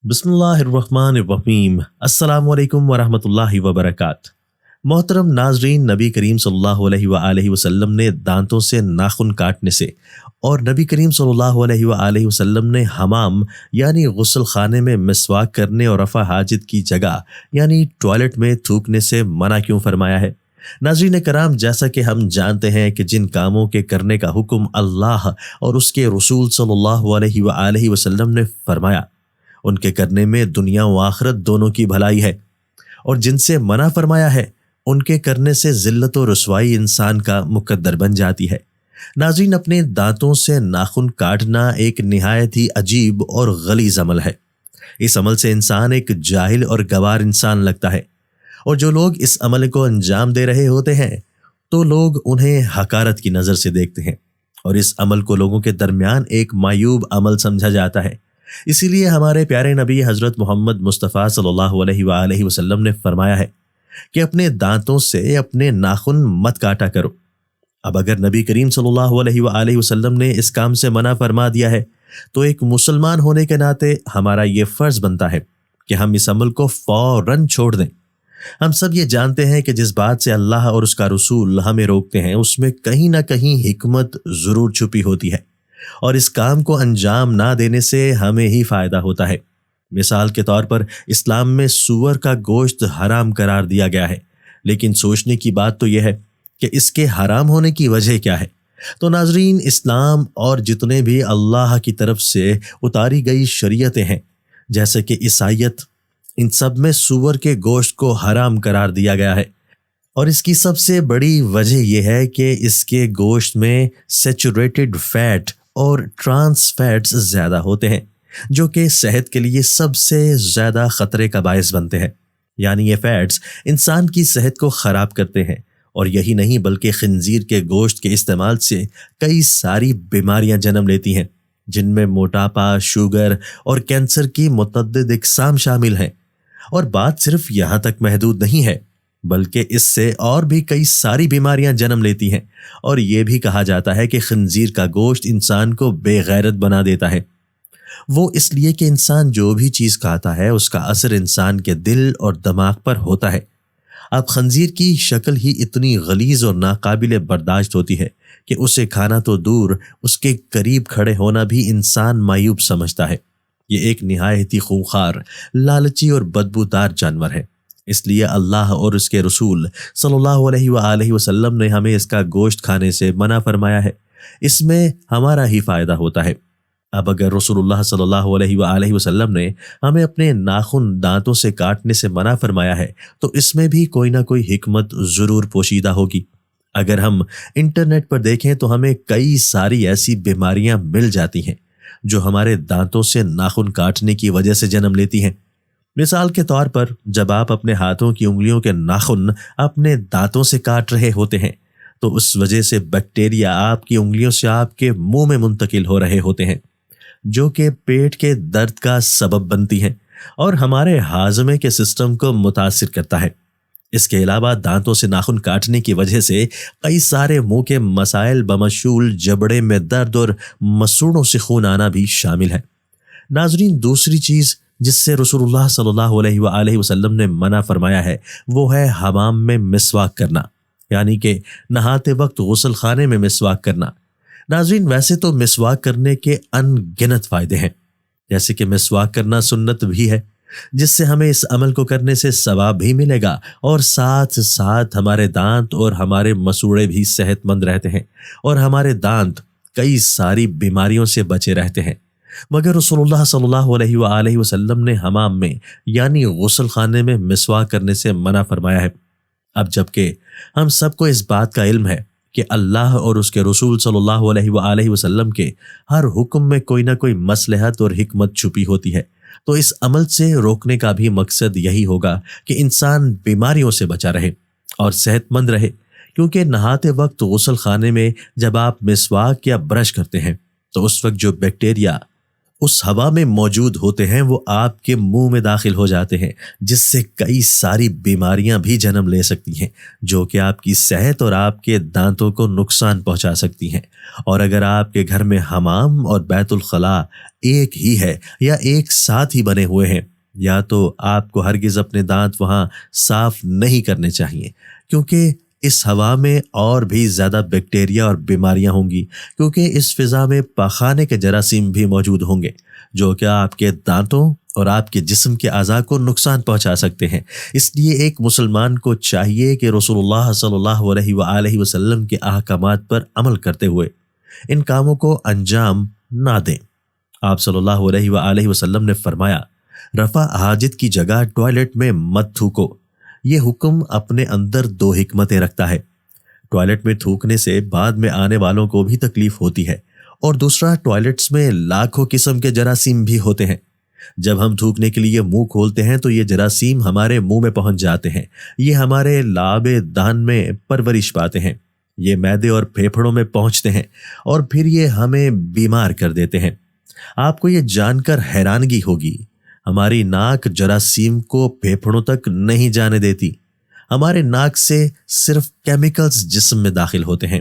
بسم اللہ الرحمن الرحیم۔ السلام علیکم ورحمۃ اللہ وبرکاتہ۔ محترم ناظرین، نبی کریم صلی اللہ علیہ وآلہ وسلم نے دانتوں سے ناخن کاٹنے سے اور نبی کریم صلی اللہ علیہ وآلہ وسلم نے حمام یعنی غسل خانے میں مسواک کرنے اور رفع حاجت کی جگہ یعنی ٹوائلٹ میں تھوکنے سے منع کیوں فرمایا ہے؟ ناظرین کرام، جیسا کہ ہم جانتے ہیں کہ جن کاموں کے کرنے کا حکم اللہ اور اس کے رسول صلی اللہ علیہ وآلہ وسلم نے فرمایا، ان کے کرنے میں دنیا و آخرت دونوں کی بھلائی ہے، اور جن سے منع فرمایا ہے ان کے کرنے سے ذلت و رسوائی انسان کا مقدر بن جاتی ہے۔ ناظرین، اپنے دانتوں سے ناخن کاٹنا ایک نہایت ہی عجیب اور غلیظ عمل ہے۔ اس عمل سے انسان ایک جاہل اور گوار انسان لگتا ہے، اور جو لوگ اس عمل کو انجام دے رہے ہوتے ہیں تو لوگ انہیں حقارت کی نظر سے دیکھتے ہیں، اور اس عمل کو لوگوں کے درمیان ایک معیوب عمل سمجھا جاتا ہے۔ اسی لیے ہمارے پیارے نبی حضرت محمد مصطفیٰ صلی اللہ علیہ وآلہ وسلم نے فرمایا ہے کہ اپنے دانتوں سے اپنے ناخن مت کاٹا کرو۔ اب اگر نبی کریم صلی اللہ علیہ وآلہ وسلم نے اس کام سے منع فرما دیا ہے تو ایک مسلمان ہونے کے ناطے ہمارا یہ فرض بنتا ہے کہ ہم اس عمل کو فوراً چھوڑ دیں۔ ہم سب یہ جانتے ہیں کہ جس بات سے اللہ اور اس کا رسول ہمیں روکتے ہیں اس میں کہیں نہ کہیں حکمت ضرور چھپی ہوتی ہے، اور اس کام کو انجام نہ دینے سے ہمیں ہی فائدہ ہوتا ہے۔ مثال کے طور پر اسلام میں سور کا گوشت حرام قرار دیا گیا ہے، لیکن سوچنے کی بات تو یہ ہے کہ اس کے حرام ہونے کی وجہ کیا ہے؟ تو ناظرین، اسلام اور جتنے بھی اللہ کی طرف سے اتاری گئی شریعتیں ہیں جیسے کہ عیسائیت، ان سب میں سور کے گوشت کو حرام قرار دیا گیا ہے، اور اس کی سب سے بڑی وجہ یہ ہے کہ اس کے گوشت میں سیچوریٹڈ فیٹ اور ٹرانس فیٹس زیادہ ہوتے ہیں، جو کہ صحت کے لیے سب سے زیادہ خطرے کا باعث بنتے ہیں۔ یعنی یہ فیٹس انسان کی صحت کو خراب کرتے ہیں، اور یہی نہیں بلکہ خنزیر کے گوشت کے استعمال سے کئی ساری بیماریاں جنم لیتی ہیں، جن میں موٹاپا، شوگر اور کینسر کی متعدد اقسام شامل ہیں۔ اور بات صرف یہاں تک محدود نہیں ہے، بلکہ اس سے اور بھی کئی ساری بیماریاں جنم لیتی ہیں، اور یہ بھی کہا جاتا ہے کہ خنزیر کا گوشت انسان کو بے غیرت بنا دیتا ہے۔ وہ اس لیے کہ انسان جو بھی چیز کھاتا ہے اس کا اثر انسان کے دل اور دماغ پر ہوتا ہے۔ اب خنزیر کی شکل ہی اتنی غلیظ اور ناقابل برداشت ہوتی ہے کہ اسے کھانا تو دور، اس کے قریب کھڑے ہونا بھی انسان معیوب سمجھتا ہے۔ یہ ایک نہایت ہی خونخوار، لالچی اور بدبودار جانور ہے، اس لیے اللہ اور اس کے رسول صلی اللہ علیہ وآلہ وسلم نے ہمیں اس کا گوشت کھانے سے منع فرمایا ہے۔ اس میں ہمارا ہی فائدہ ہوتا ہے۔ اب اگر رسول اللہ صلی اللہ علیہ وآلہ وسلم نے ہمیں اپنے ناخن دانتوں سے کاٹنے سے منع فرمایا ہے تو اس میں بھی کوئی نہ کوئی حکمت ضرور پوشیدہ ہوگی۔ اگر ہم انٹرنیٹ پر دیکھیں تو ہمیں کئی ساری ایسی بیماریاں مل جاتی ہیں جو ہمارے دانتوں سے ناخن کاٹنے کی وجہ سے جنم لیتی ہیں۔ مثال کے طور پر جب آپ اپنے ہاتھوں کی انگلیوں کے ناخن اپنے دانتوں سے کاٹ رہے ہوتے ہیں تو اس وجہ سے بیکٹیریا آپ کی انگلیوں سے آپ کے منہ میں منتقل ہو رہے ہوتے ہیں، جو کہ پیٹ کے درد کا سبب بنتی ہیں اور ہمارے ہاضمے کے سسٹم کو متاثر کرتا ہے۔ اس کے علاوہ دانتوں سے ناخن کاٹنے کی وجہ سے کئی سارے منہ کے مسائل بمشمول جبڑے میں درد اور مسوڑوں سے خون آنا بھی شامل ہے۔ ناظرین، دوسری چیز جس سے رسول اللہ صلی اللہ علیہ وآلہ وسلم نے منع فرمایا ہے وہ ہے حمام میں مسواک کرنا، یعنی کہ نہاتے وقت غسل خانے میں مسواک کرنا۔ ناظرین، ویسے تو مسواک کرنے کے ان گنت فائدے ہیں، جیسے کہ مسواک کرنا سنت بھی ہے جس سے ہمیں اس عمل کو کرنے سے ثواب بھی ملے گا، اور ساتھ ساتھ ہمارے دانت اور ہمارے مسوڑے بھی صحت مند رہتے ہیں، اور ہمارے دانت کئی ساری بیماریوں سے بچے رہتے ہیں۔ مگر رسول اللہ صلی اللہ علیہ وآلہ وسلم نے حمام میں یعنی غسل خانے میں مسواک کرنے سے منع فرمایا ہے۔ اب جبکہ ہم سب کو اس بات کا علم ہے کہ اللہ اور اس کے رسول صلی اللہ علیہ وآلہ وسلم کے ہر حکم میں کوئی نہ کوئی مصلحت اور حکمت چھپی ہوتی ہے، تو اس عمل سے روکنے کا بھی مقصد یہی ہوگا کہ انسان بیماریوں سے بچا رہے اور صحت مند رہے، کیونکہ نہاتے وقت غسل خانے میں جب آپ مسواک یا برش کرتے ہیں تو اس وقت جو بیکٹیریا اس ہوا میں موجود ہوتے ہیں وہ آپ کے منہ میں داخل ہو جاتے ہیں، جس سے کئی ساری بیماریاں بھی جنم لے سکتی ہیں جو کہ آپ کی صحت اور آپ کے دانتوں کو نقصان پہنچا سکتی ہیں۔ اور اگر آپ کے گھر میں حمام اور بیت الخلاء ایک ہی ہے یا ایک ساتھ ہی بنے ہوئے ہیں، یا تو آپ کو ہرگز اپنے دانت وہاں صاف نہیں کرنے چاہیے، کیونکہ اس ہوا میں اور بھی زیادہ بیکٹیریا اور بیماریاں ہوں گی، کیونکہ اس فضا میں پاخانے کے جراثیم بھی موجود ہوں گے جو کہ آپ کے دانتوں اور آپ کے جسم کے اعضاء کو نقصان پہنچا سکتے ہیں۔ اس لیے ایک مسلمان کو چاہیے کہ رسول اللہ صلی اللہ علیہ وآلہ وسلم کے احکامات پر عمل کرتے ہوئے ان کاموں کو انجام نہ دیں۔ آپ صلی اللہ علیہ وآلہ وسلم نے فرمایا، رفع حاجت کی جگہ ٹوائلٹ میں مت تھوکو۔ یہ حکم اپنے اندر دو حکمتیں رکھتا ہے۔ ٹوائلٹ میں تھوکنے سے بعد میں آنے والوں کو بھی تکلیف ہوتی ہے، اور دوسرا، ٹوائلٹس میں لاکھوں قسم کے جراثیم بھی ہوتے ہیں۔ جب ہم تھوکنے کے لیے منہ کھولتے ہیں تو یہ جراثیم ہمارے منہ میں پہنچ جاتے ہیں، یہ ہمارے لعاب دہن میں پرورش پاتے ہیں، یہ معدے اور پھیپھڑوں میں پہنچتے ہیں اور پھر یہ ہمیں بیمار کر دیتے ہیں۔ آپ کو یہ جان کر حیرانگی ہوگی، ہماری ناک جراثیم کو پھیپھڑوں تک نہیں جانے دیتی۔ ہمارے ناک سے صرف کیمیکلز جسم میں داخل ہوتے ہیں۔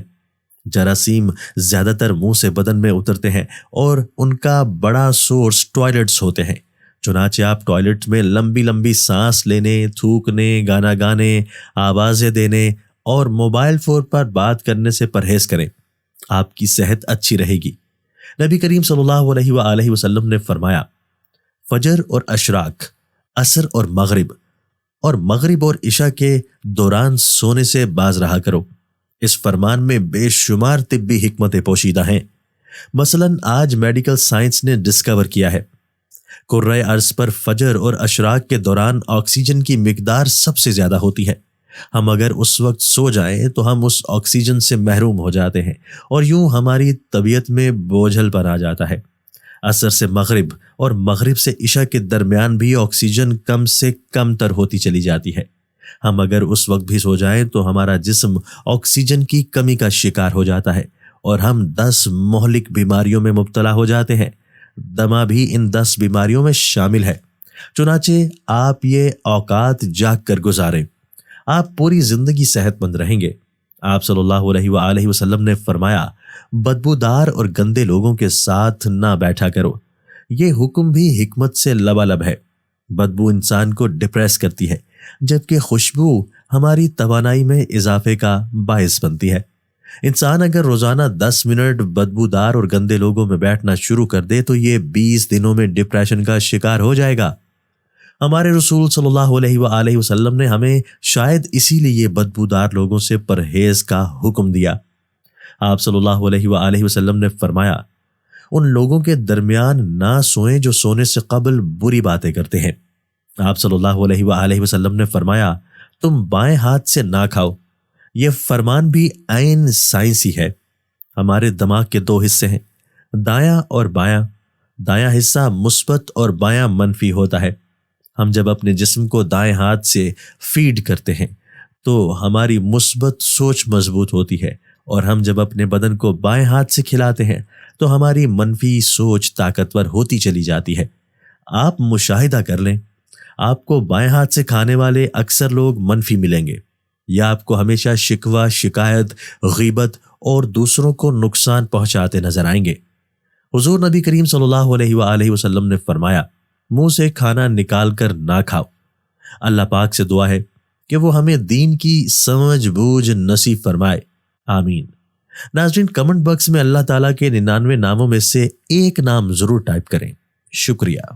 جراثیم زیادہ تر منہ سے بدن میں اترتے ہیں اور ان کا بڑا سورس ٹوائلٹس ہوتے ہیں۔ چنانچہ آپ ٹوائلٹ میں لمبی لمبی سانس لینے، تھوکنے، گانا گانے، آوازیں دینے اور موبائل فون پر بات کرنے سے پرہیز کریں، آپ کی صحت اچھی رہے گی۔ نبی کریم صلی اللہ علیہ وآلہ وسلم نے فرمایا، فجر اور اشراق، عصر اور مغرب اور عشاء کے دوران سونے سے باز رہا کرو۔ اس فرمان میں بے شمار طبی حکمتیں پوشیدہ ہیں۔ مثلاً آج میڈیکل سائنس نے ڈسکور کیا ہے، کرۂ ارض پر فجر اور اشراق کے دوران آکسیجن کی مقدار سب سے زیادہ ہوتی ہے۔ ہم اگر اس وقت سو جائیں تو ہم اس آکسیجن سے محروم ہو جاتے ہیں اور یوں ہماری طبیعت میں بوجھل پر آ جاتا ہے۔ عصر سے مغرب اور مغرب سے عشاء کے درمیان بھی آکسیجن کم سے کم تر ہوتی چلی جاتی ہے۔ ہم اگر اس وقت بھی سو جائیں تو ہمارا جسم آکسیجن کی کمی کا شکار ہو جاتا ہے اور ہم 10 مہلک بیماریوں میں مبتلا ہو جاتے ہیں۔ دمہ بھی ان 10 بیماریوں میں شامل ہے۔ چنانچہ آپ یہ اوقات جاگ کر گزاریں، آپ پوری زندگی صحت مند رہیں گے۔ آپ صلی اللہ علیہ وآلہ وسلم نے فرمایا، بدبودار اور گندے لوگوں کے ساتھ نہ بیٹھا کرو۔ یہ حکم بھی حکمت سے لبالب ہے۔ بدبو انسان کو ڈپریس کرتی ہے، جبکہ خوشبو ہماری توانائی میں اضافے کا باعث بنتی ہے۔ انسان اگر روزانہ 10 منٹ بدبودار اور گندے لوگوں میں بیٹھنا شروع کر دے تو یہ 20 دنوں میں ڈپریشن کا شکار ہو جائے گا۔ ہمارے رسول صلی اللہ علیہ وآلہ وسلم نے ہمیں شاید اسی لیے بدبودار لوگوں سے پرہیز کا حکم دیا۔ آپ صلی اللہ علیہ وآلہ وسلم نے فرمایا، ان لوگوں کے درمیان نہ سوئیں جو سونے سے قبل بری باتیں کرتے ہیں۔ آپ صلی اللہ علیہ وآلہ وسلم نے فرمایا، تم بائیں ہاتھ سے نہ کھاؤ۔ یہ فرمان بھی عین سائنسی ہے۔ ہمارے دماغ کے 2 حصے ہیں، دایاں اور بایاں۔ دایاں حصہ مثبت اور بایاں منفی ہوتا ہے۔ ہم جب اپنے جسم کو دائیں ہاتھ سے فیڈ کرتے ہیں تو ہماری مثبت سوچ مضبوط ہوتی ہے، اور ہم جب اپنے بدن کو بائیں ہاتھ سے کھلاتے ہیں تو ہماری منفی سوچ طاقتور ہوتی چلی جاتی ہے۔ آپ مشاہدہ کر لیں، آپ کو بائیں ہاتھ سے کھانے والے اکثر لوگ منفی ملیں گے، یا آپ کو ہمیشہ شکوہ، شکایت، غیبت اور دوسروں کو نقصان پہنچاتے نظر آئیں گے۔ حضور نبی کریم صلی اللہ علیہ وآلہ وسلم نے فرمایا، منہ سے کھانا نکال کر نہ کھاؤ۔ اللہ پاک سے دعا ہے کہ وہ ہمیں دین کی سمجھ بوجھ نصیب فرمائے، آمین۔ ناظرین، کمنٹ باکس میں اللہ تعالیٰ کے 99 ناموں میں سے ایک نام ضرور ٹائپ کریں۔ شکریہ۔